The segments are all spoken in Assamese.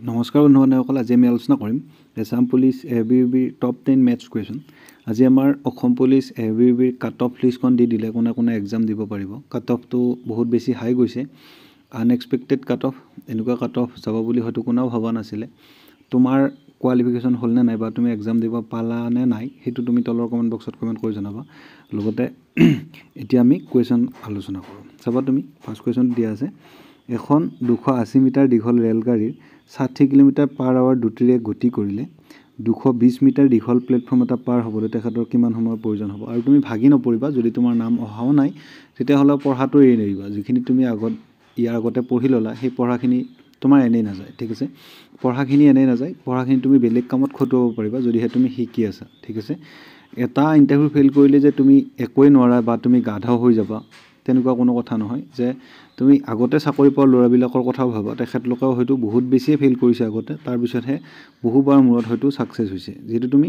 নমস্কাৰ বন্ধুসকল, আজি আমি আলোচনা কৰিম আসাম পুলিচ ABUBৰ টপ 10 মেথছ কুৱেশ্যন। আজি আমাৰ অসম পুলিচ ABUBৰ কাট অফ লিষ্টখন দি দিলে কোনে কোনে এক্সাম দিব পাৰিব। কাট অফটো বহুত বেছি হাই গৈছে, আনএক্সপেক্টেড কাট অফ। এনেকুৱা কাট অফ যাব বুলি হয়তো কোনেও ভবা নাছিলে। তোমাৰ কোৱালিফিকেশ্যন হ'ল নে নাই বা তুমি এক্সাম দিব পালা নে নাই সেইটো তুমি তলৰ কমেণ্ট বক্সত কমেণ্ট কৰি জনাবা। লগতে এতিয়া আমি কুৱেশ্যন আলোচনা কৰোঁ। চাবা তুমি ফাৰ্ষ্ট কুৱেশ্যন দিয়া আছে, এখন 280 মিটাৰ দীঘল ৰেলগাড়ীৰ 60 কিলোমিটাৰ পাৰ আৱাৰ দ্ৰুতিৰে গতি কৰিলে 220 মিটাৰ দীঘল প্লেটফৰ্ম এটা পাৰ হ'বলৈ তেখেতৰ কিমান সময়ৰ প্ৰয়োজন হ'ব। আৰু তুমি ভাগি নপৰিবা, যদি তোমাৰ নাম অহাও নাই তেতিয়াহ'লে পঢ়াটো এৰি নিদিবা। যিখিনি তুমি ইয়াৰ আগতে পঢ়ি ল'লা সেই পঢ়াখিনি তোমাৰ এনেই নাযায়, ঠিক আছে। পঢ়াখিনি এনেই নাযায়, পঢ়াখিনি তুমি বেলেগ কামত খটুৱাব পাৰিবা যদিহে তুমি শিকি আছা, ঠিক আছে। এটা ইণ্টাৰভিউ ফেইল কৰিলে যে তুমি একোৱেই নোৱাৰা বা তুমি গাধা হৈ যাবা তেনেকুৱা কোনো কথা নহয়। যে তুমি আগতে চাকৰি পোৱা ল'ৰাবিলাকৰ কথাও ভাবা, তেখেতলোকেও হয়তো বহুত বেছিয়ে ফেইল কৰিছে আগতে, তাৰপিছতহে বহুবাৰ মূৰত হয়তো ছাকচেছ হৈছে। যিহেতু তুমি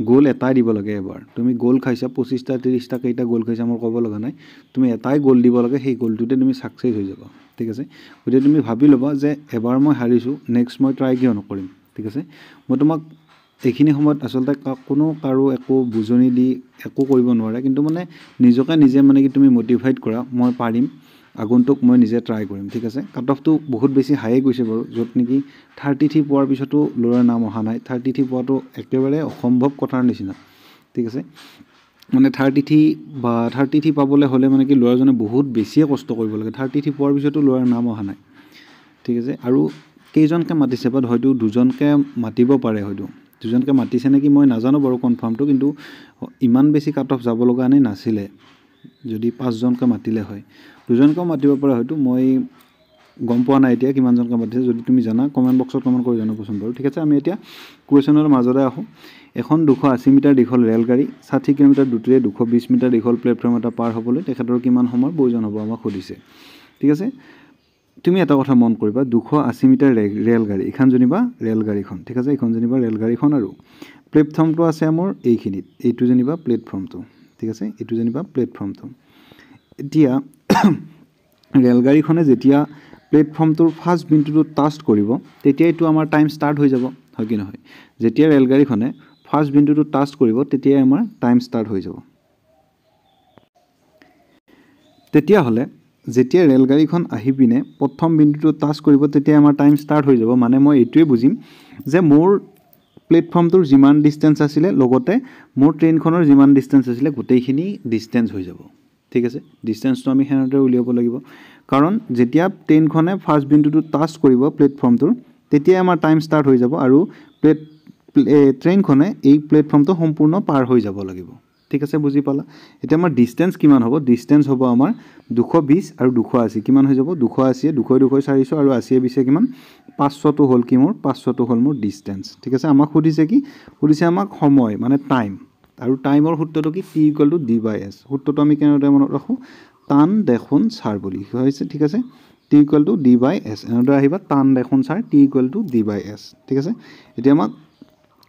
গ'ল এটাই দিব লাগে এবাৰ, তুমি গ'ল খাইছা 25টা 30টা কেইটা গ'ল খাইছা মোৰ ক'ব লগা নাই, তুমি এটাই গ'ল দিব লাগে, সেই গ'লটোতে তুমি ছাকচেছ হৈ যাবা, ঠিক আছে। গতিকে তুমি ভাবি ল'বা যে এবাৰ মই হাৰিছোঁ, নেক্সট মই ট্ৰাই কিয় নকৰিম, ঠিক আছে। মই তোমাক এইখিনি সময়ত আচলতে কাৰো একো বুজনি দি একো কৰিব নোৱাৰে, কিন্তু মানে নিজকে নিজে মানে কি তুমি মটিভেট কৰা, মই পাৰিম, আগন্তুক মই নিজে ট্ৰাই কৰিম, ঠিক আছে। কাট অফটো বহুত বেছি হাইয়ে গৈছে বাৰু, য'ত নেকি 33 পোৱাৰ পিছতো ল'ৰাৰ নাম অহা নাই। 33 পোৱাটো একেবাৰে অসম্ভৱ কথাৰ নিচিনা, ঠিক আছে। মানে 33 পাবলৈ হ'লে মানে কি ল'ৰাজনে বহুত বেছিয়ে কষ্ট কৰিব লাগে। 33 পোৱাৰ পিছতো ল'ৰাৰ নাম অহা নাই, ঠিক আছে। আৰু কেইজনকৈ মাতিছে বা হয়তো দুজনকৈ মাতিব পাৰে, হয়তো দুজনকৈ মাতিছে নেকি মই নাজানো বাৰু কনফাৰ্মটো, কিন্তু ইমান বেছি কাট অফ যাব লগা এনেই নাছিলে। যদি 5জনকৈ মাতিলে হয়, 2জনকৈও মাতিব পাৰে হয়তো, মই গম পোৱা নাই এতিয়া কিমানজনকৈ মাতিছে। যদি তুমি জানা কমেণ্ট বক্সত কমেণ্ট কৰি জনাবচোন বাৰু, ঠিক আছে। আমি এতিয়া কুৱেশ্যনৰ মাজলৈ আহোঁ। এখন 280 মিটাৰ দীঘল ৰেলগাড়ী 60 কিলোমিটাৰ দ্ৰুতিৰে 220 মিটাৰ দীঘল প্লেটফৰ্ম এটা পাৰ হ'বলৈ তেখেতৰ কিমান সময়ৰ প্ৰয়োজন হ'ব আমাক সুধিছে, ঠিক আছে। তুমি এটা কথা মন কৰিবা, 280 মিটাৰ ৰেলগাড়ী, এইখন যেনিবা ৰেলগাড়ীখন, ঠিক আছে, এইখন যেনিবা ৰেলগাড়ীখন আৰু প্লেটফৰ্মটো আছে মোৰ এইখিনিত, এইটো যেনিবা প্লেটফৰ্মটো, ঠিক আছে, এইটো যেনিবা প্লেটফৰ্মটো। এতিয়া ৰেলগাড়ীখনে যেতিয়া প্লেটফৰ্মটোৰ ফাৰ্ষ্ট বিন্দুটো টাচ কৰিব তেতিয়া এইটো আমাৰ টাইম ষ্টাৰ্ট হৈ যাব, হয় কি নহয়। যেতিয়া ৰেলগাড়ীখনে ফাৰ্ষ্ট বিন্দুটো টাচ কৰিব তেতিয়াই আমাৰ টাইম ষ্টাৰ্ট হৈ যাব। তেতিয়াহ'লে যেতিয়া ৰেলগাড়ীখন আহি পিনে প্ৰথম বিন্দুটো টাচ কৰিব তেতিয়া আমাৰ টাইম ষ্টাৰ্ট হৈ যাব। মানে মই এইটোৱে বুজিম যে মোৰ প্লেটফৰ্মটোৰ যিমান ডিষ্টেঞ্চ আছিলে লগতে মোৰ ট্ৰেইনখনৰ যিমান ডিষ্টেঞ্চ আছিলে গোটেইখিনি ডিষ্টেঞ্চ হৈ যাব, ঠিক আছে। ডিষ্টেঞ্চটো আমি সেনেদৰে উলিয়াব লাগিব, কাৰণ যেতিয়া ট্ৰেইনখনে ফাৰ্ষ্ট বিন্দুটো টাচ কৰিব প্লেটফৰ্মটোৰ তেতিয়াই আমাৰ টাইম ষ্টাৰ্ট হৈ যাব আৰু ট্ৰেইনখনে এই প্লেটফৰ্মটো সম্পূৰ্ণ পাৰ হৈ যাব লাগিব, ঠিক আছে। বুজি পালা? এতিয়া আমাৰ ডিষ্টেঞ্চ কিমান হ'ব? ডিষ্টেঞ্চ হ'ব আমাৰ 220 আৰু 280, কিমান হৈ যাব? 280, 200 400 আৰু 80 20 কিমান? 500টো হ'ল কি মোৰ? 500টো হ'ল মোৰ ডিষ্টেঞ্চ, ঠিক আছে। আমাক সুধিছে কি? সুধিছে আমাক সময়, মানে টাইম। আৰু টাইমৰ সূত্ৰটো কি? T=D/S। সূত্ৰটো আমি কেনেদৰে মনত ৰাখোঁ? টান দেখোন ছাৰ বুলি হৈছে, ঠিক আছে। T=D/S, এনেদৰে আহিবা, টান দেখোন ছাৰ, T=D/S, ঠিক আছে। এতিয়া আমাক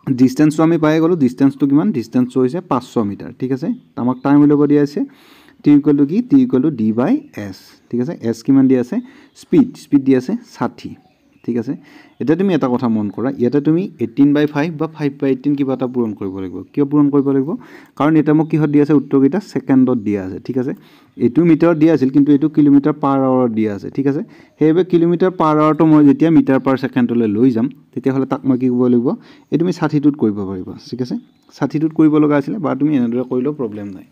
ডিষ্টেঞ্চটো আমি পাই গ'লোঁ, ডিষ্টেঞ্চটো কিমান? ডিষ্টেঞ্চটো হৈছে 500 মিটাৰ, ঠিক আছে। আমাক টাইম উলিয়াব দিয়া আছে, T= কি? T=D/S, ঠিক আছে। এছ কিমান দিয়া আছে? স্পীড দিয়া আছে 60, ঠিক আছে। এতিয়া তুমি এটা কথা মন কৰা, ইয়াতে তুমি 18/5 বা 5/18 কিবা এটা পূৰণ কৰিব লাগিব। কিয় পূৰণ কৰিব লাগিব? কাৰণ এতিয়া মোক কিহত দিয়া আছে? উত্তৰকেইটা ছেকেণ্ডত দিয়া আছে, ঠিক আছে। এইটো মিটাৰত দিয়া আছিল কিন্তু এইটো কিলোমিটাৰ পাৰ আৱাৰত দিয়া আছে, ঠিক আছে। সেইবাবে কিলোমিটাৰ পাৰ আৱাৰটো মই যেতিয়া মিটাৰ পাৰ ছেকেণ্ডলৈ লৈ যাম তেতিয়াহ'লে তাক মই কি কৰিব লাগিব? এই তুমি 60টোত কৰিব পাৰিবা, ঠিক আছে। 60টোত কৰিব লগা আছিলে বা তুমি এনেদৰে কৰিলেও প্ৰব্লেম নাই।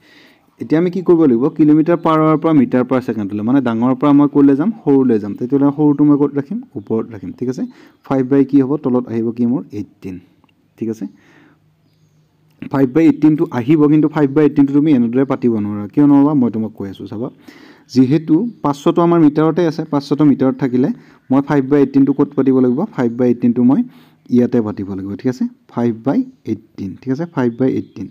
এতিয়া আমি কি কৰিব লাগিব? কিলোমিটাৰ পাৰ আৱাৰৰ পৰা মিটাৰ পাৰ ছেকেণ্ডলৈ, মানে ডাঙৰৰ পৰা মই ক'লৈ যাম? সৰুলৈ যাম। তেতিয়াহ'লে সৰুটো মই ক'ত ৰাখিম? ওপৰত ৰাখিম, ঠিক আছে। 5 কি হ'ব? তলত আহিব কি মোৰ? 18, ঠিক আছে। 5/18টো আহিব, কিন্তু 5/18টো তুমি এনেদৰে পাতিব নোৱাৰা। কিয় নোৱাৰা? মই তোমাক কৈ আছোঁ, চাবা। যিহেতু 500টো আমাৰ মিটাৰতে আছে, 500টো মিটাৰত থাকিলে মই 5/18টো ক'ত পাতিব লাগিব? 5/18টো মই ইয়াতে পাতিব লাগিব, ঠিক আছে। 5/18, ঠিক আছে, 5/18।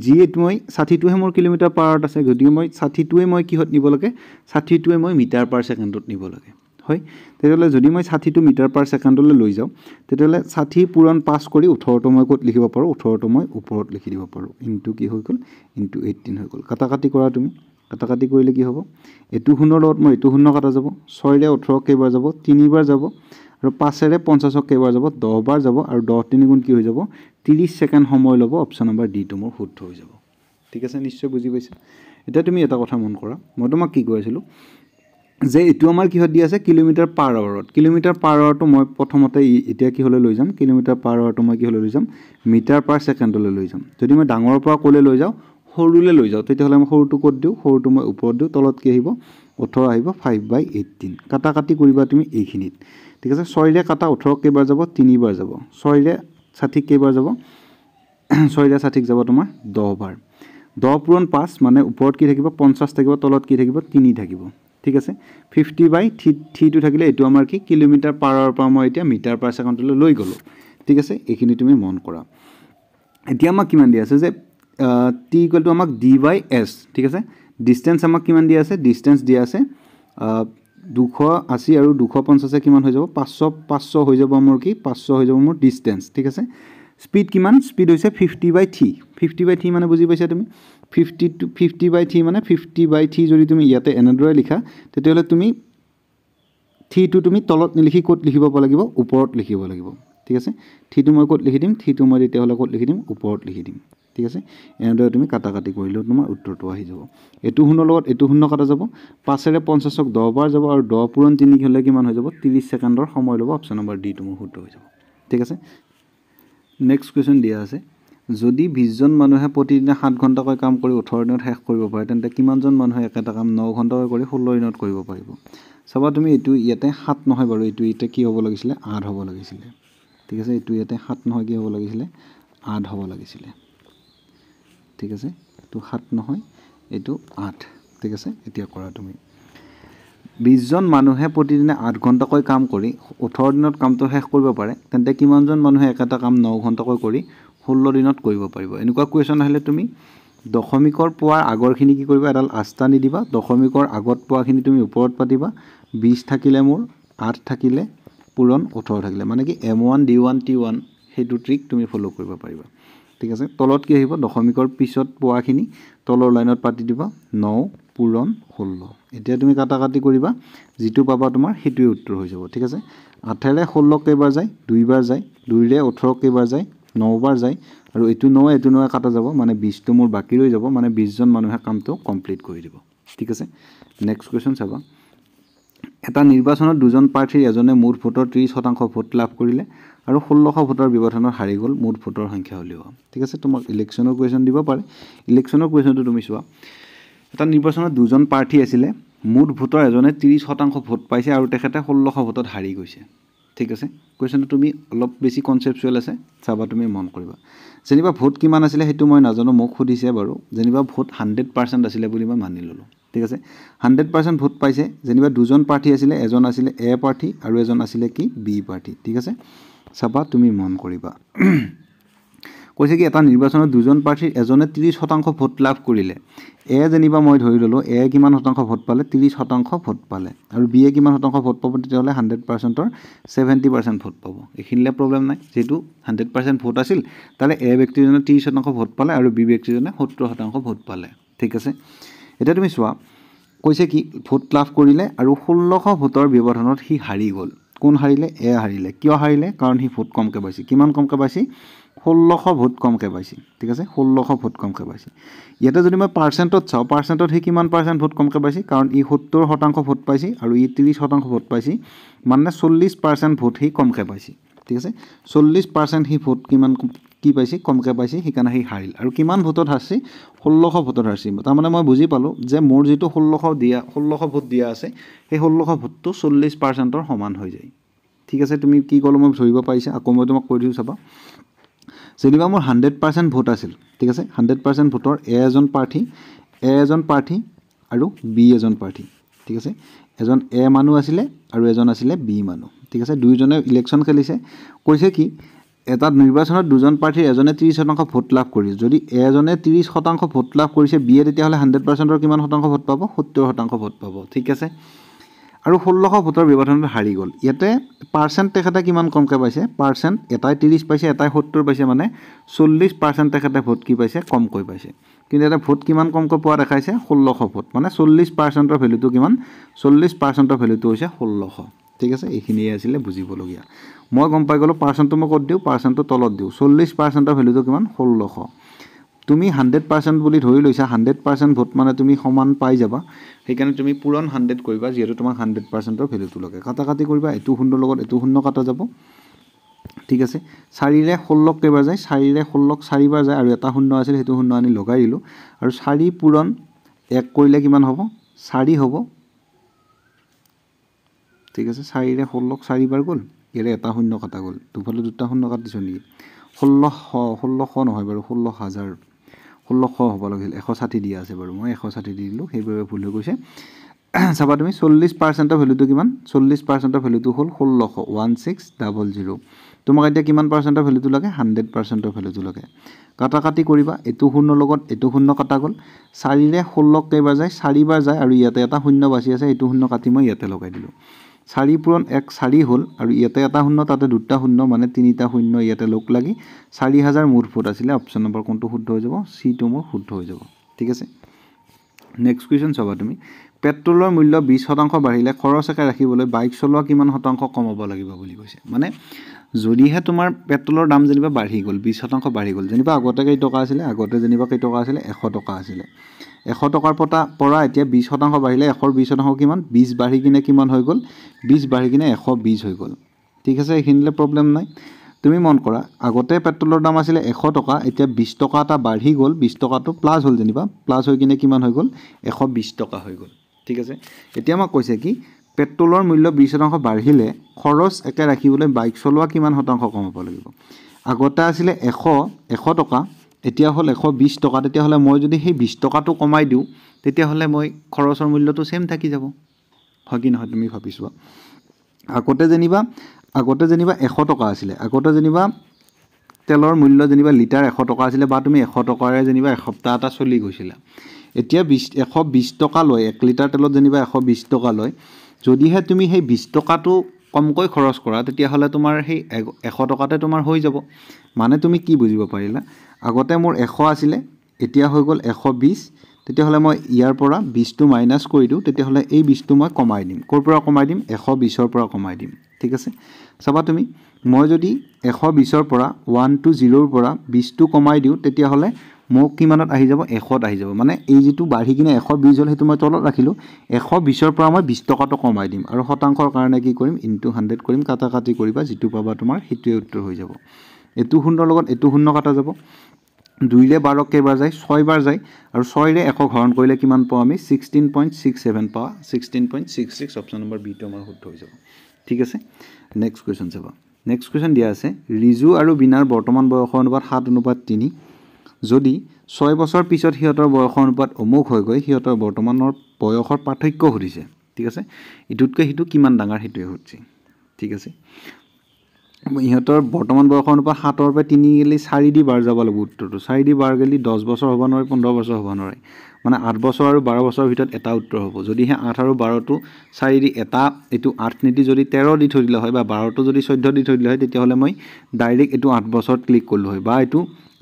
যি এইটো মই 60টোহে মোৰ কিলোমিটাৰ পাৰ আৱাৰত আছে, গতিকে মই 60টোৱে মই কিহত নিব লাগে? 60টোৱে মই মিটাৰ পাৰ ছেকেণ্ডত নিব লাগে, হয়। তেতিয়াহ'লে যদি মই 60টো মিটাৰ পাৰ ছেকেণ্ডলৈ লৈ যাওঁ তেতিয়াহ'লে 60 পূৰণ 5 কৰি 18টো মই ক'ত লিখিব পাৰোঁ? 18টো মই ওপৰত লিখি দিব পাৰোঁ। ইনটু কি হৈ গ'ল? ইনটু 18 হৈ গ'ল। কাটাকাটি কৰা তুমি, কাটাকাটি কৰিলে কি হ'ব? এইটো শূন্যৰ লগত মই এইটো শূন্য কাটা যাব, 6ৰে 18 কেইবাৰ যাব? 3বাৰ যাব। আৰু 5ৰে 50ক কেইবাৰ যাব 10 বাৰ যাব আৰু 10 3 গুণ কি হৈ যাব 30 সেকেন্ড সময় ল'ব অপচন নম্বৰ ডি টো মোৰ শুদ্ধ হৈ যাব ঠিক আছে নিশ্চয় বুজি পাইছা এটা তুমি এটা কথা মন কৰা মই তোমাক কি কৈ আছিলো যে এটো আমাৰ কিহত দি আছে কিলোমিটাৰ পাৰ আৱাৰটো মই প্ৰথমতে এতিয়া কি হলে লৈ যাম কিলোমিটাৰ পাৰ আৱাৰটো মই কি হলে লৈ যাম মিটাৰ পাৰ সেকেন্ডলৈ লৈ যাম যদি মই ডাঙৰৰ পৰা কলে লৈ যাও সৰুলে লৈ যাও তেতিয়াহলে মই সৰুটো ক'ত দিও সৰুটো মই ওপৰত দিও তলত কি আহিব 18 আহিব 5/18 কাটা কাটি কৰিবা তুমি এইখিনিত ঠিক আছে 6 ৰে কাটা 18 কেইবাৰ যাব 3 বাৰ যাব 6 ৰে 60 কেইবাৰ যাব 6 ৰে 60 যাব তোমাৰ 10 বাৰ 10 পূৰণ 5 মানে ওপৰত কি থাকিব 50 থাকিব তলত কি থাকিব 3 থাকিব ঠিক আছে 50/3 টো থাকিলে এটো আমাৰ কি কিলোমিটাৰ পাৰ আৱাৰ পৰা মই এতিয়া মিটাৰ পাৰ সেকেন্ডলৈ লৈ গলো ঠিক আছে এইখিনি তুমি মন কৰা এতিয়া আমাক কিমান দি আছে যে t = আমাক d/s ঠিক আছে ডিসটেন্স আমাক কিমান দি আছে ডিসটেন্স দি আছে 280 আৰু 250 কিমান হৈ যাব 500 হৈ যাব মোৰ কি 500 হৈ যাব মোৰ ডিসটেন্স ঠিক আছে স্পিড কিমান স্পিড হৈছে 50/3 মানে বুজি পাইছা তুমি 50/3 মানে 50/3 যদি তুমি ইয়াতে এনেদৰে লিখা তেতিয়াহলে তুমি 3 টো তুমি তলত নিলিখি ক'ত লিখিব লাগিব ওপৰত লিখিব লাগিব ঠিক আছে 3 টো মই ক'ত লিখি দিম 3 টো মই তেতিয়াহলে ক'ত লিখি দিম ওপৰত লিখি দিম ঠিক আছে এনেদৰে তুমি কাটা কাটি কৰিলে তোমাৰ উত্তৰটো আহি যাব এটো শূন্য লগত এটো শূন্য কাটা যাব 5ৰে 50ক 10 বাৰ যাব আৰু 10 পূৰণ 3 হলে কিমান হৈ যাব 30 সেকেন্ডৰ সময় ল'ব অপচন নম্বৰ ডি টো মোৰ শুদ্ধ হৈ যাব ঠিক আছে নেক্সট কোৱেশ্চন দিয়া আছে যদি 20 জন মানুহে প্ৰতিদিনে 7 ঘণ্টাকৈ কাম কৰি 18 দিনত শেষ কৰিব পাৰে তেন্তে কিমানজন মানুহে একেটা কাম 9 ঘণ্টাকৈ কৰি 16 দিনত কৰিব পাৰিব চাবা তুমি এটো ইয়াতে 7 নহয় বাৰু এটো ইয়াতে কি হ'ব লাগিছিল 8 হ'ব লাগিছিল ঠিক আছে এটো ইয়াতে 7 নহয় কি হ'ব লাগিছিল 8 হ'ব লাগিছিল ঠিক আছে তো 7 নহয় এটো 8 ঠিক আছে এতিয়া কৰা তুমি 20 জন মানুহে প্ৰতিদিনে 8 ঘণ্টাকৈ কাম কৰি 18 দিনত কামটো শেষ কৰিব পাৰে তেন্তে কিমানজন মানুহে একেটা কাম 9 ঘণ্টাকৈ কৰি 16 দিনত কৰিব পাৰিব এনেকুৱা কোৱেশ্চন আহিলে তুমি দশমিকৰ পোৱাৰ আগৰখিনি কি কৰিবা এডাল আস্তা নি দিবা দশমিকৰ আগত পোৱাখিনি তুমি ওপৰত পাতিবা 20 থাকিলে মোৰ 8 থাকিলে পূৰণ 18 থাকিলে মানে কি m1 d1 t1 হেতু ট্ৰিক তুমি ফলো কৰিব পাৰিবা ঠিক আছে তলত কি আহিব দশমিকৰ পিছত পোৱাখিনি তলৰ লাইনত পাতি দিবা 9 পূৰণ 16 এতিয়া তুমি কাটা কাটি কৰিবা যেটো পাবা তোমাৰ হেতুই উত্তৰ হৈ যাব ঠিক আছে 8 ৰে 16 কেইবাৰ যায় 2 বাৰ যায় 2 ৰে 18 কেইবাৰ যায় 9 বাৰ যায় আৰু এটো 9 কাটা যাব মানে 20 টো মোৰ বাকি ৰৈ যাব মানে 20 জন মানুহে কামটো কমপ্লিট কৰি দিব ঠিক আছে নেক্সট কোৱেশ্চন চাবা এটা নিৰ্বাচনত দুজন প্ৰাৰ্থীৰ এজনে মুঠ ভোটৰ 30% ভোট লাভ কৰিলে আৰু 1600 ভোটৰ ব্যৱধানত হাৰি গল মুঠ ভোটৰ সংখ্যা উলিওৱা ঠিক আছে তোমাক ইলেকশনৰ কোৱেশ্চন দিব পাৰে ইলেকশনৰ কোৱেশ্চনটো তুমি চোৱা এটা নিৰ্বাচনত দুজন প্ৰাৰ্থী আছিল মুঠ ভোটৰ এজনে 30% ভোট পাইছে আৰু তেখেতে 1600 ভোটত হাৰি গৈছে ঠিক আছে কোৱেশ্চনটো তুমি অলপ বেছি কনসেপচুৱেল আছে চাবা তুমি মন কৰিবা যেনিবা ভোট কিমান আছিল হেতু মই নাজানো মোক খুদিছে বাৰু যেনিবা ভোট 100% আছিল বুলি মই মানি ললো ঠিক আছে 100% ভোট পাইছে যেনিবা দুজন প্ৰাৰ্থী আছিল এজন আছিল এ প্ৰাৰ্থী আৰু এজন আছিল কি বি প্ৰাৰ্থী ঠিক আছে চাবা তুমি মন কৰিবা কৈছে কি এটা নিৰ্বাচনত দুজন প্ৰাৰ্থীৰ এজনে 30% ভোট লাভ কৰিলে এ যেনিবা মই ধৰি ললো এ কিমান শতাংশ ভোট পালে 30% ভোট পালে আৰু বি এ কিমান শতাংশ ভোট পাব তেতিয়াহলে 100%ৰ 70% ভোট পাব এখিনলে প্ৰবলেম নাই যেটো 100% ভোট আছিল তালে এ ব্যক্তিজনে 30% ভোট পালে আৰু বি ব্যক্তিজনে 70% ভোট পালে ঠিক আছে এটা তুমি চোৱা কৈছে কি ভোট লাভ কৰিলে আৰু 1600 ভোটৰ ব্যৱধানত হি হাৰি গল কোন হাৰিলে এ হাৰিলে কিয় হাৰিলে কাৰণ হি ভোট কমকে পাইছে কিমান কমকে পাইছে 1600 ভোট কমকে পাইছে ঠিক আছে 1600 ভোট কমকে পাইছে ইয়াতে যদি মই পাৰ্চেন্টত চাও পাৰ্চেন্টত হি কিমান পাৰ্চেন্ট ভোট কমকে পাইছে কাৰণ ই 70% ভোট পাইছে আৰু ই 30% ভোট পাইছে মানে 40% ভোট হি কমকে পাইছে ঠিক আছে 40% হি ভোট কিমান কি পাইছে কমকে পাইছে হিকানে হি হাৰিল আৰু কিমান ভোটত হাৰছে 1600 ভোটত হাৰছে তাৰ মানে মই বুজি পালো যে মোৰ যেটো 1600 ভোট দিয়া আছে এই 1600 ভোটটো 40%ৰ সমান হৈ যায় ঠিক আছে তুমি কি কলো মই ধৰিব পাইছা আকৌ মই তোমাক কৈ দিও চাবা যেনিবা মোৰ 100% ভোট আছিল ঠিক আছে 100% ভোটৰ এ এজন প্ৰাৰ্থী আৰু বি এজন প্ৰাৰ্থী ঠিক আছে এজন এ মানুহ আছিল আৰু এজন আছিল বি মানুহ ঠিক আছে দুইজনে ইলেকশন খেলিছে কৈছে কি এটা নিৰ্বাচনত দুজন প্ৰাৰ্থীৰ এজনে 30% ভোট লাভ কৰি যদি এজনে 30% ভোট লাভ কৰিছে বি এ তেতিয়াহলে 100%ৰ কিমান শতাংশ ভোট পাব 70% ভোট পাব ঠিক আছে আৰু 1600 ভোটৰ ব্যৱধানত হাৰি গল ইয়াতে পাৰ্চেন্ট তেখেতে কিমান কমকে পাইছে পাৰ্চেন্ট এটাই 30 পাইছে এটাই 70 পাইছে মানে 40% তেখেতে ভোট কি পাইছে কমকৈ পাইছে কিন্তু এটা ভোট কিমান কমকৈ পোৱা দেখাইছে 1600 ভোট মানে 40%ৰ ভ্যালুটো কিমান 40%ৰ ভ্যালুটো হৈছে 1600 ঠিক আছে এইখিনিয়ে আছিলে বুজিবলগীয়া মই গম পাই গ'লো পাৰ্চেণ্টটো মই ক'ত দিওঁ পাৰ্চেণ্টটো তলত দিওঁ 40%ৰ ভেলুটো কিমান 1600 তুমি 100% বুলি ধৰি লৈছা 100% ভোট মানে তুমি সমান পাই যাবা সেইকাৰণে তুমি পূৰণ 100 কৰিবা যিহেতু তোমাক 100%ৰ ভেলুটো লাগে কাটাকাটি কৰিবা এইটো শূন্যৰ লগত এইটো শূন্য কাটা যাব ঠিক আছে 4 ৰে 16 কেইবাৰ যায় 4 ৰে 16 4বাৰ যায় আৰু এটা শূন্য আছিল সেইটো শূন্য আনি লগাই দিলো আৰু 4 পূৰণ 1 কৰিলে কিমান হ'ব 4 হ'ব ঠিক আছে 4 ৰে 16 4বাৰ গ'ল ইয়াৰে এটা শূন্য কাটা গ'ল দুফালে দুটা শূন্য কাটিছো নেকি 1600 নহয় বাৰু 16000 1600 হ'ব লাগিল 160 দিয়া আছে বাৰু মই 160 দি দিলো সেইবাবে ভুল হৈ গৈছে চাবা তুমি 40%ৰ ভ্যালুটো কিমান 40%ৰ ভ্যালুটো হ'ল 1600 তোমাক এতিয়া কিমান পাৰ্চেন্টৰ ভ্যালুটো লাগে 100%ৰ ভ্যালুটো লাগে কাটাকাটি কৰিবা এটো শূন্য লগত এটো শূন্য কাটা গ'ল 4 ৰে 16 কেইবাৰ যায় 4বাৰ যায় আৰু ইয়াতে এটা শূন্য বাছি আছে এটো শূন্য কাটি মই ইয়াতে লগাই দিলো 4 পূৰণ 1 4 হ'ল আৰু ইয়াতে এটা শূন্য তাতে দুটা শূন্য মানে তিনিটা শূন্য ইয়াতে লগ লাগি 4000 মুঠ ভোট আছিল অপচন নম্বৰ কোনটো শুদ্ধ হৈ যাব সি টো মোৰ শুদ্ধ হৈ যাব ঠিক আছে নেক্সট কোৱেশ্চন চাবা তুমি পেট্ৰলৰ মূল্য 20% বাঢ়িলে খৰচ একে ৰাখিবলৈ বাইক চলোৱা কিমান শতাংশ কমাব লাগিব বুলি কৈছে মানে যদিহে তোমাৰ পেট্ৰলৰ দাম যেনিবা বাঢ়ি গ'ল 20% বাঢ়ি গ'ল যেনিবা আগতে কেই টকা আছিল আগতে যেনিবা কেই টকা আছিল 100 টকা আছিল 100 টকাৰ পৰা এতিয়া 20% বাঢ়িলে 100 20% কিমান 20 বাঢ়ি কিনে কিমান হৈ গ'ল 20 বাঢ়ি কিনে 120 হৈ গ'ল ঠিক আছে এইখিনিলে প্ৰবলেম নাই তুমি মন কৰা আগতে পেট্ৰলৰ দাম আছিল 100 টকা এতিয়া 20 টকা এটা বাঢ়ি গ'ল 20 টকাটো প্লাস হ'ল যেনিবা প্লাস হৈ কিনে কিমান হৈ গ'ল 120 টকা হৈ গ'ল ঠিক আছে এতিয়া মই কৈছে কি পেট্ৰলৰ মূল্য 20% বাঢ়িলে খৰচ একে ৰাখিবলৈ বাইক চলোৱা কিমান শতাংশ কমাব লাগিব আগতে আছিল 100 টকা এতিয়া হল 120 টকা তেতিয়া হলে মই যদি সেই 20 টকাটো কমাই দিও তেতিয়া হলে মই খৰচৰ মূল্যটো সেম থাকি যাব হয় কি নহয় তুমি ভাবিছোৱা আগতে যেনিবা 100 টকা আছিল আগতে যেনিবা তেলৰ মূল্য যেনিবা লিটাৰ 100 টকা আছিল বা তুমি 100 টকাৰে যেনিবা এসপ্তাহ এটা চলি গৈছিল এতিয়া 120 টকা লয় 1 লিটাৰ তেলত যেনিবা 120 টকা লয় যদিহে তুমি সেই 20 টকাটো কমকৈ খৰচ কৰা তেতিয়া হলে তোমাৰ সেই 100 টকাতে তোমাৰ হৈ যাব মানে তুমি কি বুজিব পাৰিলা আগতে মোৰ 100 আছিল এতিয়া হৈ গ'ল 120 তেতিয়া হলে মই ইয়াৰ পৰা 20 টো মাইনাস কৰি দিও তেতিয়া হলে এই 20 টো মই কমাই দিম কৰ পৰা কমাই দিম 120 ৰ পৰা কমাই দিম ঠিক আছে চাবা তুমি মই যদি 120 ৰ পৰা 1 to 0 ৰ পৰা 20 টো কমাই দিও তেতিয়া হলে মোক কিমানত আহি যাব 100 আহি যাব মানে এই যেটো বাঢ়ি কিনে 120 হল হেতু মই তলত ৰাখিলো 120 ৰ পৰা মই 20 টকাটো কমাই দিম আৰু শতাংশৰ কাৰণে কি কৰিম ইনটু 100 কৰিম কাটাকাটি কৰিবা যেটো পাবা তোমাৰ হেতুৱে উত্তৰ হৈ যাব এটো শূন্যৰ লগত এটো শূন্য কাটা যাব 2 ৰে 12 কেইবাৰ যায় 6 বাৰ যায় আৰু 6 ৰে 1 হৰণ কৰিলে কিমান পাও আমি 16.67 পা 16.66 অপচন নম্বৰ বি টো আমাৰ শুদ্ধ হৈ যাব ঠিক আছে নেক্সট কোৱেশ্চন চাবা নেক্সট কোৱেশ্চন দিয়া আছে ৰিজু আৰু বিনাৰ বৰ্তমান বয়সৰ অনুপাত 7:3 যদি 6 বছৰ পিছত হিয়তৰ বয়সৰ অনুপাত অমুক হৈ গৈ হিয়তৰ বৰ্তমানৰ বয়সৰ পাৰ্থক্য হৰিছে ঠিক আছে ইটুতকৈ হিতু কিমান ডাঙৰ হিতুৱে হচ্ছে ঠিক আছে ইহতৰ বৰ্তমান বয়সৰ অনুপাত 7 ৰ পৰা 3 গলি 4 দি বাৰ যাব লাগিব উত্তৰটো 4 দি বাৰ গলি 10 বছৰ হ'ব নহয় 15 বছৰ হ'ব নহয় মানে 8 বছৰ আৰু 12 বছৰৰ ভিতৰত এটা উত্তৰ হ'ব যদি হে 8 আৰু 12 টো 4 দি এটা এটো 8 নিদি যদি 13 দি থৈ দিলে হয় বা 12 টো যদি 14 দি থৈ দিলে হয় তেতিয়া হলে মই ডাইৰেক্ট এটো 8 বছৰত ক্লিক কৰিলো হয় বা এটো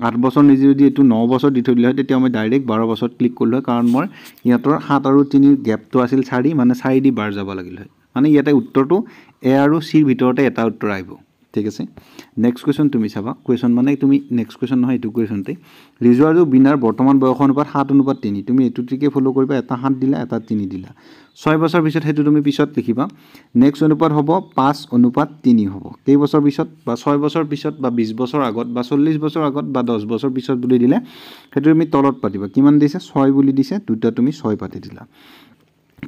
8 বছৰ নিদি যদি এটো 9 বছৰ দি থৈ দিলে হয় তেতিয়া মই ডাইৰেক্ট 12 বছৰত ক্লিক কৰিলো হয় কাৰণ মই ইহতৰ 7 আৰু 3 ৰ গ্যাপটো আছিল 4 মানে 4 দি বাৰ যাব লাগিল হয় মানে ইয়াতে উত্তৰটো এ আৰু সি ৰ ভিতৰতে এটা উত্তৰ আহিব ঠিক আছে নেক্সট কোৱেশ্চন তুমি চাবা কোৱেশ্চন মানে তুমি নেক্সট কোৱেশ্চন নহয় এটো কোৱেশ্চনতে ৰিজু আৰু বিনাৰ বৰ্তমান বয়স অনুপাত 7:3 তুমি এটো ট্ৰিকে ফলো কৰিবা এটা 7 দিলা এটা 3 দিলা 6 বছৰ পিছত হেতু তুমি পিছত লিখিবা নেক্সট অনুপাত হ'ব 5:3 হ'ব কেই বছৰ পিছত বা 6 বছৰ পিছত বা 20 বছৰ আগত বা 40 বছৰ আগত বা 10 বছৰ পিছত বুলি দিলে হেতু তুমি তলত পাতিবা কিমান দিছে 6 বুলি দিছে দুটা তুমি 6 পাতি দিলা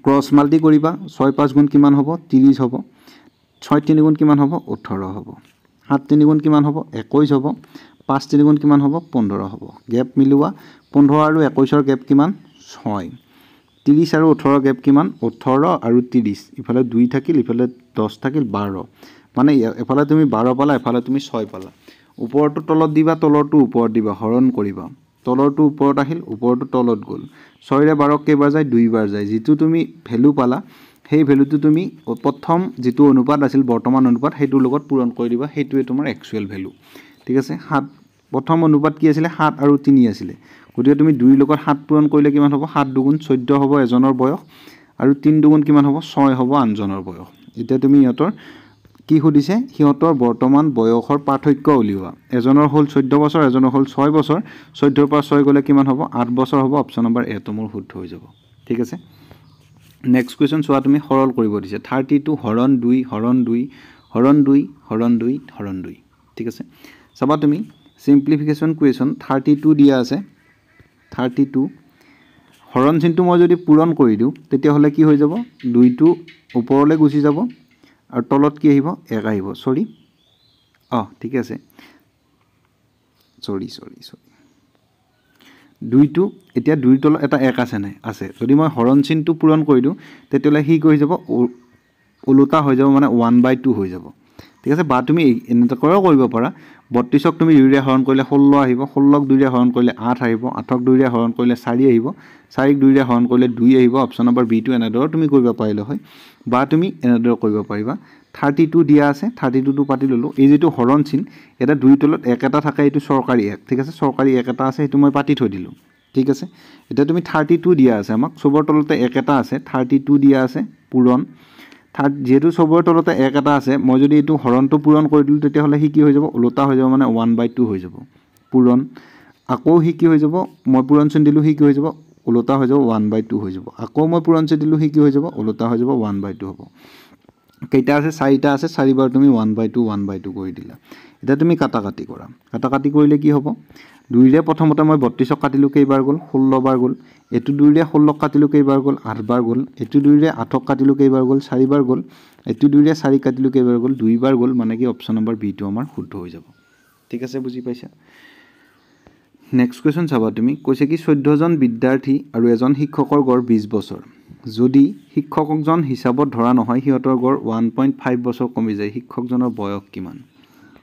ক্ৰস মাল্টি কৰিবা 6 5 গুণ কিমান হ'ব 30 হ'ব 6 3 গুণ কিমান হ'ব 18 হ'ব 7 3 গুণ কিমান হ'ব 21 হ'ব 5 3 গুণ কিমান হ'ব 15 হ'ব গ্যাপ মিলোৱা 15 আৰু 21 ৰ গ্যাপ কিমান 6 30 আৰু 18 ৰ গ্যাপ কিমান 18 আৰু 30 ইফালে 2 থাকিল ইফালে 10 থাকিল 12 মানে এফালে তুমি 12 পালা এফালে তুমি 6 পালা ওপৰটো তলত দিবা তলৰটো ওপৰত দিবা হৰণ কৰিবা তলৰটো ওপৰত আহিল ওপৰটো তলত গল 6 ৰে 12 কেইবাৰ যায় 2 বাৰ যায় যেটো তুমি ভ্যালু পালা সেই ভ্যালুটো তুমি প্ৰথম যেটো অনুপাত আছিল বৰ্তমান অনুপাত হেতুৰ লগত পূৰণ কৰি দিবা হেতুৱে তোমাৰ একচুয়াল ভ্যালু ঠিক আছে 7 প্ৰথম অনুপাত কি আছিল 7 আৰু 3 আছিল গতিকে তুমি 2 ৰ লগত 7 পূৰণ কৰিলে কিমান হ'ব 7 দুগুণ 14 হ'ব এজনৰ বয়স আৰু 3 দুগুণ কিমান হ'ব 6 হ'ব আনজনৰ বয়স এতিয়া তুমি ইহঁতৰ কি সুধিছে সিহঁতৰ বৰ্তমান বয়সৰ পাৰ্থক্য উলিওৱা এজনৰ হ'ল 14 বছৰ এজনৰ হ'ল 6 বছৰ 14 পৰা 6 গ'লে কিমান হ'ব 8 বছৰ হ'ব অপশ্যন নম্বৰ এ টো মোৰ শুদ্ধ হৈ যাব ঠিক আছে নেক্সট কুৱেশ্যন চোৱা তুমি সৰল কৰিব দিছে 32 হৰণ 2 হৰণ 2 হৰণ 2 হৰণ 2 হৰণ 2 ঠিক আছে চাবা তুমি সিম্পলিফিকেশ্যন কুৱেশ্যন 32 দিয়া আছে 32 হৰণ চিনটো মই যদি পূৰণ কৰি দিওঁ তেতিয়া হলে কি হৈ যাব 2 টো ওপৰলৈ গুচি যাব আৰু তলত কি আহিব 1 আহিব সৰি ঠিক আছে সৰি 2 টো এতিয়া 2 তলত এটা 1 আছে নাই আছে যদি মই হৰণ চিনটো পূৰণ কৰি দিওঁ তেতিয়ালে হি হৈ যাব উলটা হৈ যাব মানে 1/2 হৈ যাব ঠিক আছে বা তুমি এনেকৈ কৰিব পাৰা 32ক তুমি 2 ৰে হৰণ কৰিলে 16 আহিব 16ক 2 ৰে হৰণ কৰিলে 8 আহিব 8ক 2 ৰে হৰণ কৰিলে 4 আহিব 4ক 2 ৰে হৰণ কৰিলে 2 আহিব অপশ্যন নম্বৰ বি টো এনেদৰে তুমি কৰিব পাৰিলে হয় বা তুমি এনেদৰে কৰিব পাৰিবা 32 দিয়া আছে 32 টো পাতি ললো এই যেটো হৰণ চিন এটা 2 তলত 1 এটা থাকে এটো সৰকাৰি 1 ঠিক আছে সৰকাৰি 1 এটা আছে এটো মই পাতি থৈ দিলো ঠিক আছে এটা তুমি 32 দিয়া আছে আমাক সবৰ তলতে 1 এটা আছে 32 দিয়া আছে পূৰণ যেহেতু সবৰ তলতে 1 এটা আছে মই যদি এটো হৰণটো পূৰণ কৰি দিলো তেতিয়া হলে হি কি হৈ যাব উলটা হৈ যাব মানে 1/2 হৈ যাব পূৰণ আকৌ হি কি হৈ যাব মই পূৰণ চিন দিলো হি কি হৈ যাব উলটা হৈ যাব 1/2 হৈ যাব আকৌ মই পূৰণ চিন দিলো হি কি হৈ যাব উলটা হৈ যাব 1/2 হ'ব কেইটা আছে 4টা আছে 4 বাৰ তুমি 1/2 কৰি দিলা এটা তুমি কাটাকাটি কৰা কাটাকাটি কৰিলে কি হ'ব 2 ৰে প্ৰথমতে মই 32ক কাটিলো কেইবাৰ গল 16 বাৰ গল এটো 2 ৰে 16ক কাটিলো কেইবাৰ গল 8 বাৰ গল এটো 2 ৰে 8ক কাটিলো কেইবাৰ গল 4 বাৰ গল এটো 2 ৰে 4 কাটিলো কেইবাৰ গল 2 বাৰ গল মানে কি অপশ্যন নম্বৰ বি টো আমাৰ শুদ্ধ হৈ যাব ঠিক আছে বুজি পাইছা নেক্সট কোৱেশ্চন চাবা তুমি কৈছে কি 14 জন বিদ্যাৰ্থী আৰু এজন শিক্ষকৰ গড় 20 বছৰ যদি শিক্ষকজন হিচাপত ধৰা নহয় হিহঁতৰ গড় 1.5 বছৰ কমি যায় শিক্ষকজনৰ বয়স কিমান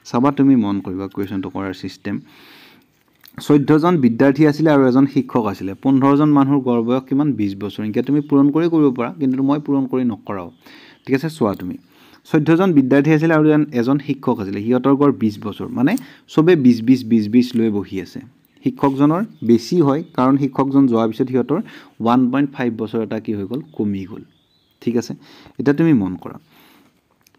চাবা তুমি মন কৰিবা কোৱেশ্চনটো কৰাৰ সিস্টেম 14 জন বিদ্যাৰ্থী আছিল আৰু এজন শিক্ষক আছিল 15 জন মানুহৰ গড় বয়স কিমান 20 বছৰ ইনকে তুমি পূৰণ কৰিব পাৰা কিন্তু মই পূৰণ কৰি নকৰাও ঠিক আছে চোৱা তুমি 14 জন বিদ্যাৰ্থী আছিল আৰু এজন শিক্ষক আছিল হিহঁতৰ গড় 20 বছৰ মানে সবে 20 লৈ বহি আছে শিক্ষকজনৰ বেছি হয় কাৰণ শিক্ষকজন যোৱাৰ পিছত হিহঁতৰ 1.5 বছৰ এটা কি হৈ গল কমি গল ঠিক আছে এটা তুমি মন কৰা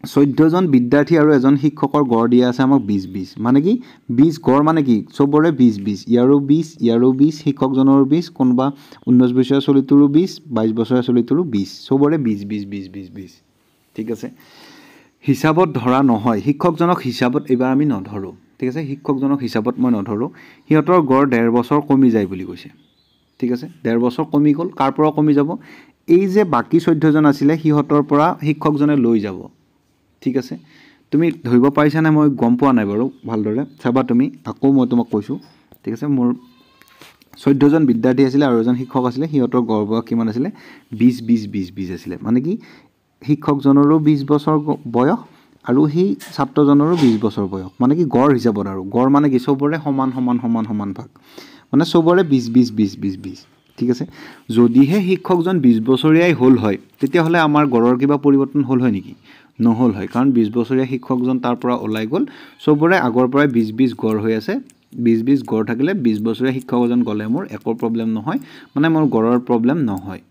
14 জন বিদ্যাৰ্থী আৰু এজন শিক্ষকৰ গড় দিয়া আছে আমাক 20 মানে কি 20 গড় মানে কি সবৰে 20 ইয়াৰো 20 শিক্ষকজনৰ 20 কোনবা 19 বছৰীয়া চলিটোৰো 20 22 বছৰীয়া চলিটোৰো 20 সবৰে 20 ঠিক আছে হিচাপত ধৰা নহয় শিক্ষকজনক হিচাপত এবাৰ আমি নধৰো ঠিক আছে শিক্ষকজনক হিচাপত মই নধৰো হিহঁতৰ গড় 1.5 বছৰ কমি যায় বুলি কৈছে ঠিক আছে 1.5 বছৰ কমি গল কাৰ পৰা কমি যাব এই যে বাকি 14 জন আছিল হিহঁতৰ পৰা শিক্ষকজনে লৈ যাব ঠিক আছে তুমি ধৰিব পাৰিছা না মই গম পোৱা নাই বাৰু ভালদৰে চাবা তুমি আকৌ মই তোমাক কৈছো ঠিক আছে মোৰ 14 জন বিদ্যাৰ্থী আছিল আৰু এজন শিক্ষক আছিল হিহঁতৰ গড় বয়স কিমান আছিল 20 আছিল মানে কি শিক্ষকজনৰো 20 বছৰ বয়স আৰু হি ছাত্ৰজনৰো 20 বছৰ বয়স মানে কি গড় হিচাপত আৰু গড় মানে কি সবৰে সমান ভাগ মানে সবৰে 20 ঠিক আছে যদিহে শিক্ষকজন 20 বছৰীয়াই হল হয় তেতিয়া হলে আমাৰ গড়ৰ কিবা পৰিৱৰ্তন হল হয় নেকি নহল হয় কাৰণ 20 বছৰীয়া শিক্ষকজন তাৰ পৰা ওলাই গল সবৰে আগৰ পৰা 20 গড় হৈ আছে 20 গড় থাকিলে 20 বছৰীয়া শিক্ষকজন গলে মোৰ একো প্ৰবলেম নহয় মানে মোৰ গড়ৰ প্ৰবলেম নহয়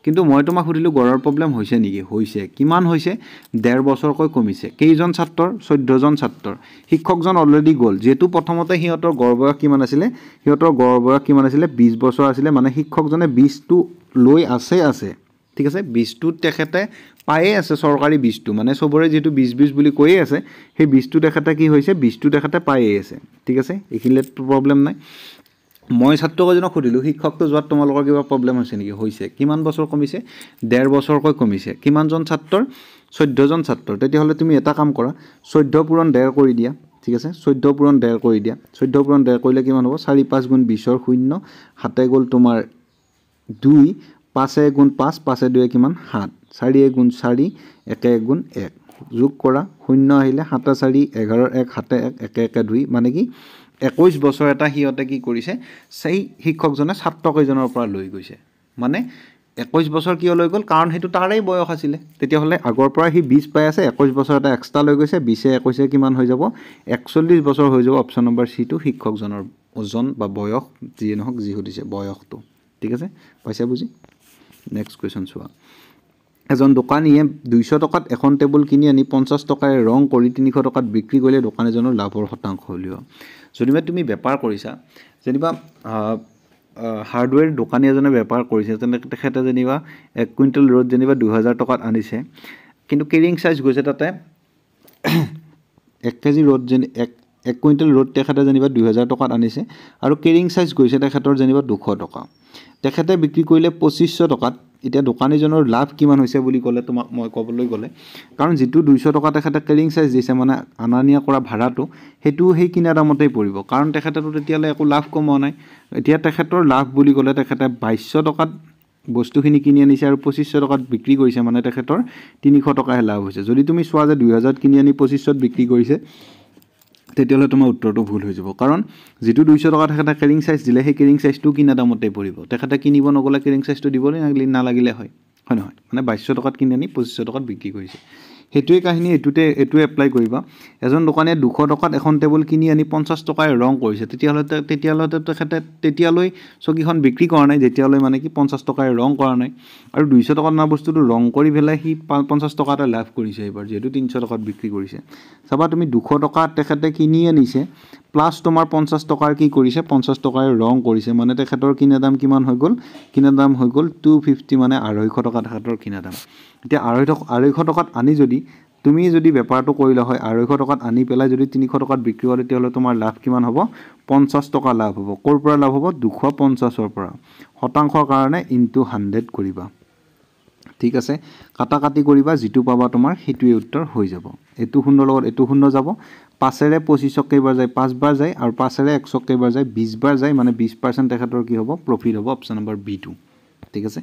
কিন্তু মই তোমাক সুধিলো গড়ৰ প্ৰবলেম হৈছে নেকি হৈছে কিমান হৈছে 1.5 বছৰকৈ কমিছে কেইজন ছাত্ৰৰ 14 জন ছাত্ৰৰ শিক্ষকজন অলৰেডি গল যেটো প্ৰথমতে হিহঁতৰ গড় বয়স কিমান আছিল হিহঁতৰ গড় বয়স কিমান আছিল 20 বছৰ আছিল মানে শিক্ষকজনে 20 টো লৈ আছে ঠিক আছে 20 টো তেখেতে পায়ে আছে সৰকাৰি 20 টো মানে সবৰে যেটো 20 বুলি কৈ আছে সেই 20 টো তেখেতে কি হৈছে 20 টো তেখেতে পায়ে আছে ঠিক আছে এখিলে প্ৰবলেম নাই মই ছাত্ৰজনক সুধিলো শিক্ষকটো যোৱাত তোমালোকৰ কিবা প্ৰবলেম হৈছে নেকি হৈছে কিমান বছৰ কমিছে 1.5 বছৰকৈ কমিছে কিমান জন ছাত্ৰৰ 14 জন ছাত্ৰ তেতিয়া হলে তুমি এটা কাম কৰা 14 পূৰণ 1.5 কৰি দিয়া ঠিক আছে 14 পূৰণ 1.5 কৰি দিয়া 14 পূৰণ 1.5 কৰিলে কিমান হ'ব 4 5 গুণ 20 ৰ 0 হাতে গল তোমাৰ 2 5 গুণ 5 5 2 কিমান 7 4 গুণ 4 1 গুণ 1 যোগ কৰা 0 আহিলে 7 4 11 1 7 1 1 2 মানে কি 21 বছৰ এটা হিয়তে কি কৰিছে সেই শিক্ষকজনে ছাত্ৰকেইজনৰ পৰা লৈ গৈছে মানে 21 বছৰ কিয় লৈ গল কাৰণ হেতু তাৰেই বয়স আছিল তেতিয়া হলে আগৰ পৰা হি 20 পাই আছে 21 বছৰ এটা এক্সট্ৰা লৈ গৈছে 20 এ 21 কিমান হৈ যাব 41 বছৰ হৈ যাব অপচন নম্বৰ সি টো শিক্ষকজনৰ ওজন বা বয়স যি নহক যি হদিছে বয়সটো ঠিক আছে পাইছা বুজি নেক্সট কোৱেশ্চন চোৱা এজন দোকানীয়ে 200 টকাত এখন টেবুল কিনি আনি 50 টকাৰে ৰং কৰি 300 টকাত বিক্ৰী কৰিলে দোকানীজনৰ লাভৰ শতাংশ উলিওৱা যদিবা তুমি বেপাৰ কৰিছা যেনিবা হাৰ্ডৱেৰ দোকানী এজনে বেপাৰ কৰিছে তেখেতে যেনিবা 1 কুইণ্টেল ৰড যেনিবা 2000 টকাত আনিছে কিন্তু কেৰিং সাইজ গৈছে তাতে 1 কেজি ৰড যেন 1 কুইণ্টেল ৰড তেখেতে যেনিবা 2000 টকাত আনিছে আৰু কেৰিং সাইজ গৈছে তেখেতৰ যেনিবা 200 টকা তেখেতে বিক্ৰী কৰিলে 2500 টকাত এতিয়া দোকানীজনৰ লাভ কিমান হৈছে বুলি ক'লে তোমাক মই ক'বলৈ গ'লে কাৰণ যেটো 200 টকা তেখেতে কেৰিং সাইজ দিছে মানে আনানিয়া কৰা ভাড়াটো হেতু হেই কিনা দামতেই পৰিব কাৰণ তেখেতেটো তেতিয়ালে একো লাভ কমোৱা নাই এতিয়া তেখেতৰ লাভ বুলি ক'লে তেখেতে 2200 টকাত বস্তুখিনি কিনি আনিছে আৰু 2500 টকাত বিক্ৰী কৰিছে মানে তেখেতৰ 300 টকাহে লাভ হৈছে যদি তুমি চোৱা যে 2000 কিনি আনি 2500ত বিক্ৰী কৰিছে তেতিয়ালে তোমাৰ উত্তৰটো ভুল হৈ যাব কাৰণ যেটো 200 টকা তেখেতে কেৰিং সাইজ দিলে সেই কেৰিং সাইজটো কিনা দামতেই পৰিব তেখেতে কিনিব নগলে কেৰিং সাইজটো দিবলৈ নালাগিলে হয় নহয় মানে 2200 টকাত কিনি আনি 2500 টকাত বিক্ৰী কৰিছে হেতুৱে কাহিনী এটুৱে এপ্লাই কৰিবা এজন দোকানীয়ে 200 টকাত এখন টেবুল কিনি আনি 50 টকাৰে ৰং কৰিছে তেতিয়ালৈ তেখেতে তেতিয়ালৈ চকীখন বিক্ৰী কৰা নাই যেতিয়ালৈ মানে কি 50 টকাৰে ৰং কৰা নাই আৰু 200 টকাত না বস্তুটো ৰং কৰি ভেলাই হি 50 টকা এটা লাভ কৰিছে এবাৰ যেটো 300 টকাত বিক্ৰী কৰিছে চাবা তুমি 200 টকাত তেখেতে কিনি আনিছে প্লাস তোমাৰ 50 টকাৰ কি কৰিছে 50 টকাৰে ৰং কৰিছে মানে তেখেতৰ কিনা দাম কিমান হৈ গ'ল কিনা দাম হৈ গ'ল 250 মানে 250 টকা তেখেতৰ কিনা দাম এতিয়া 250 টকাত আনি যদি তুমি যদি বেপাৰটো কৰিলা হয় 250 টকাত আনি পেলাই যদি 300 টকাত বিক্ৰী কৰে তেতিয়ালে তোমাৰ লাভ কিমান হ'ব 50 টকা লাভ হ'ব কৰ পৰা লাভ হ'ব 250 ৰ পৰা শতাংশৰ কাৰণে ইনটু 100 কৰিবা ঠিক আছে কাটা কাটি কৰিবা যেটো পাবা তোমাৰ হেতুৱে উত্তৰ হৈ যাব এটো শূন্য লগত এটো শূন্য যাব 5 ৰে 25 কেইবাৰ যায় 5 বাৰ যায় আৰু 5 ৰে 100 কেইবাৰ যায় 20 বাৰ যায় মানে 20% তেখেতৰ কি হ'ব প্ৰফিট হ'ব অপচন নম্বৰ B2 ঠিক আছে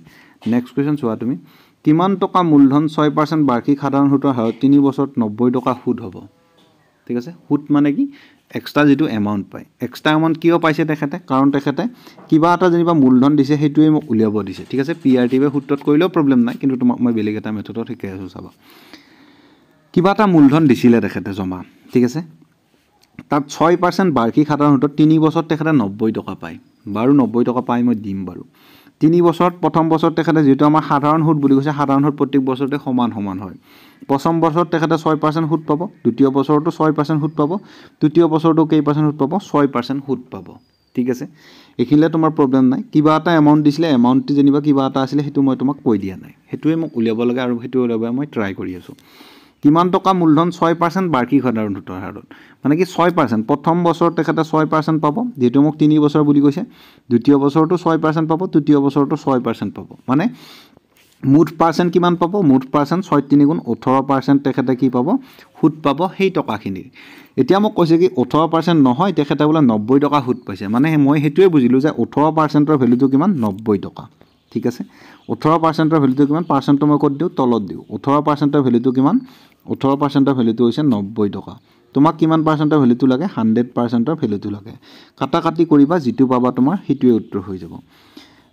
নেক্সট কোৱেশ্চন চোৱা তুমি কিমান টকা মূলধন 6% বাৰ্ষিক সাধাৰণ সুতৰ হাৰত 3 বছৰত 90 টকা সুদ হ'ব ঠিক আছে সুদ মানে কি এক্সট্ৰা যেটো এমাউন্ট পায় এক্সট্ৰা এমাউন্ট কিয় পাইছে তেখেতে কাৰণ তেখেতে কিবা এটা যেনিবা মূলধন দিছে হেতুৱে মোক উলিয়াব দিছে ঠিক আছে পিআৰটিৱে সূত্ৰত কৰিলেও প্ৰবলেম নাই কিন্তু তোমাক মই বেলেগ এটা মেথডত শিকাই আছো চাবা কিবা এটা মূলধন দিছিলে তেখেতে জমা ঠিক আছে তাত 6% বাৰ্ষিক সাধাৰণ সুতত 3 বছৰত তেখেতে 90 টকা পায় বাৰু 90 টকা পাই মই দিম বাৰু 3 বছৰত প্ৰথম বছৰত তেখেতে যেটো আমাৰ সাধাৰণ সুদ বুলি কৈছে সাধাৰণ সুদ প্ৰত্যেক বছৰতে সমান হয় প্ৰথম বছৰত তেখেতে 6% সুদ পাব দ্বিতীয় বছৰতো 6% সুদ পাব তৃতীয় বছৰতো কেই পাৰ্চেন্ট সুদ পাব 6% সুদ পাব ঠিক আছে এখিলে তোমাৰ প্ৰবলেম নাই কিবা এটা এমাউন্ট দিছিলে এমাউন্টটি যেনিবা কিবা এটা আছিল হেতু মই তোমাক কৈ দিয়া নাই হেতুৱে মোক উলিয়াব লাগে আৰু হেতু উলিয়াব মই ট্ৰাই কৰি আছো কিমান টকা মূলধন 6% বাৰ্ষিক সাধাৰণ সুতৰ হাৰত মানে কি 6% প্ৰথম বছৰত তেখেতে 6% পাব যেটো মোক 3 বছৰ বুলি কৈছে দ্বিতীয় বছৰতো 6% পাব তৃতীয় বছৰতো 6% পাব মানে মুঠ পাৰ্চেন্ট কিমান পাব মুঠ পাৰ্চেন্ট 6 3 গুণ 18% তেখেতে কি পাব সুদ পাব সেই টকাখিনি এতিয়া মোক কৈছে কি 18% নহয় তেখেতে বলে 90 টকা সুদ পাইছে মানে মই হেতুৱে বুজিলো যে 18% ৰ ভ্যালুটো কিমান 90 টকা ঠিক আছে 18% ৰ ভ্যালুটো কিমান পাৰ্চেন্টটো মই কত দিও তলত দিও 18% ৰ ভ্যালুটো কিমান 18% ৰ ভ্যালুটো হৈছে 90 টকা তোমাক কিমান পাৰ্চেন্টৰ ভ্যালুটো লাগে 100% ৰ ভ্যালুটো লাগে কাটা কাটি কৰিবা যেটো পাবা তোমাৰ হেতুৱে উত্তৰ হৈ যাব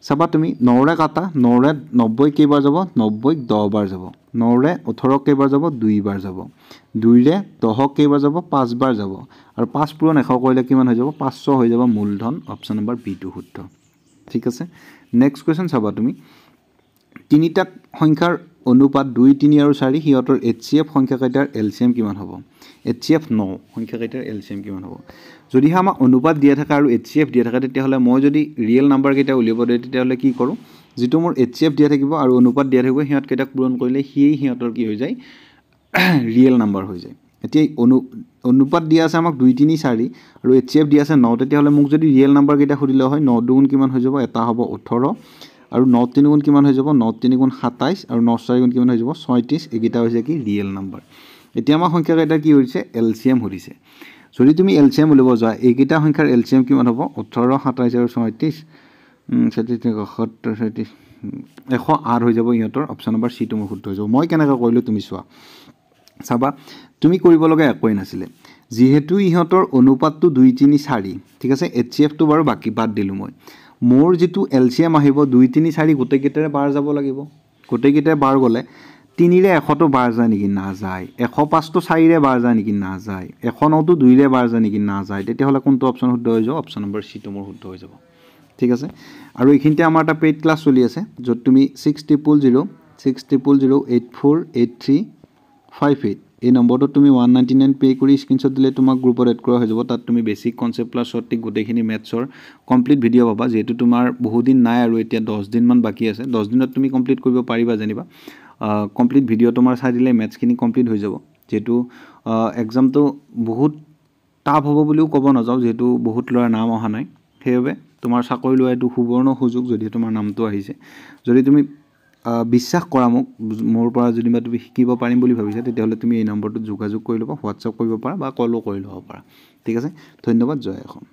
চাবা তুমি 9 ৰে কাটা 9 ৰে 90 কেইবাৰ যাব 90 10 বাৰ যাব 9 ৰে 18 কেইবাৰ যাব 2 বাৰ যাব 2 ৰে 10 কেইবাৰ যাব 5 বাৰ যাব আৰু 5 পূৰণ 100 কৰিলে কিমান হৈ যাব 500 হৈ যাব মূলধন অপচন নম্বৰ B2 শুদ্ধ ঠিক আছে নেক্সট কোৱেশ্চন চাবা তুমি তিনিটা সংখ্যাৰ অনুপাত 2 3 আৰু 4 হিয়তৰ HCF সংখ্যা কেইটাৰ LCM কিমান হ'ব HCF 9 সংখ্যা কেইটাৰ LCM কিমান হ'ব যদি আমাক অনুপাত দিয়া থাকে আৰু HCF দিয়া থাকে তেতিয়া হলে মই যদি ৰিয়েল নাম্বাৰ কেইটা উলিয়াব দিয়ে তেতিয়া হলে কি কৰো যেটো মোৰ HCF দিয়া থাকিব আৰু অনুপাত দিয়া থাকিব হিয়ত কেইটাক পূৰণ কৰিলে হিয়তৰ কি হৈ যায় ৰিয়েল নাম্বাৰ হৈ যায় এতিয়া অনুপাত দিয়া আছে আমাক 2 3 4 আৰু HCF দিয়া আছে 9 তেতিয়া হলে মোক যদি ৰিয়েল নাম্বাৰ কেইটা খুদিলে হয় 9 দুগুণ কিমান হৈ যাব এটা হ'ব 18 আৰু 9 3 গুণ কিমান হৈ যাব 9 3 গুণ 27 আৰু 9 4 গুণ কিমান হৈ যাব 36 এগিটা হৈছে কি ৰিয়েল নাম্বাৰ এতিয়া আমাৰ সংখ্যা কেইটা কি হৈছে LCM হৈছে যদি তুমি LCM উলিয়াব যোৱা এইগিটা সংখ্যাৰ LCM কিমান হ'ব 18 27 আৰু 36 37 108 হৈ যাব ইহতৰ অপচন নম্বৰ C টো মোৰ শুদ্ধ হৈ যাব মই কেনেকৈ কৰিলো তুমি চোৱা চাবা তুমি কৰিব লগা একোই নাছিলে যেহেতু ইহতৰ অনুপাতটো 2 3 4 ঠিক আছে HCF টো বাৰু বাকি বাদ দিলু মই মোৰ যেটো LCM আহিব 2 3 4 গোটে গিটাৰে বাৰ যাব লাগিব গোটে গিটাৰে বাৰ গলে 3 ৰে 100 তো বাৰ যায় নেকি না যায় 105 তো 4 ৰে বাৰ যায় নেকি না যায় 109 তো 2 ৰে বাৰ যায় নেকি না যায় তেতিয়া হলে কোনটো অপচন শুদ্ধ হৈ যাব অপচন নম্বৰ C টো মোৰ শুদ্ধ হৈ যাব ঠিক আছে আৰু এইখিনতে আমাৰ এটা পেইড ক্লাস চলি আছে যত তুমি 6000 6000848358 এই নম্বৰটোত তুমি 199 পে' কৰি স্ক্ৰীনশ্বট দিলে তোমাক গ্ৰুপত এড কৰা হৈ যাব। তাত তুমি বেছিক কনচেপ্ট প্লাছ শ্বৰ্ট গোটেইখিনি মেথছৰ কমপ্লিট ভিডিঅ' পাবা। যিহেতু তোমাৰ বহুদিন নাই আৰু এতিয়া 10 দিনমান বাকী আছে, 10 দিনত তুমি কমপ্লিট কৰিব পাৰিবা যেনিবা। কমপ্লিট ভিডিঅ' তোমাৰ চাই দিলে মেথছখিনি কমপ্লিট হৈ যাব। যিহেতু এক্সামটো বহুত টাফ হ'ব বুলিও ক'ব নাযাওঁ, যিহেতু বহুত ল'ৰাৰ নাম অহা নাই। সেইবাবে তোমাৰ চাকৰি লোৱা এইটো সুবৰ্ণ সুযোগ যদি তোমাৰ নামটো আহিছে। যদি তুমি বিশ্বাস কৰা মোক, মোৰ পৰা যেনিবা তুমি শিকিব পাৰিম বুলি ভাবিছা, তেতিয়াহ'লে তুমি এই নম্বৰটোত যোগাযোগ কৰি ল'বা, হোৱাটছআপ কৰিব পাৰা বা কলো কৰি ল'ব পাৰা। ঠিক আছে, ধন্যবাদ, জয় অসম।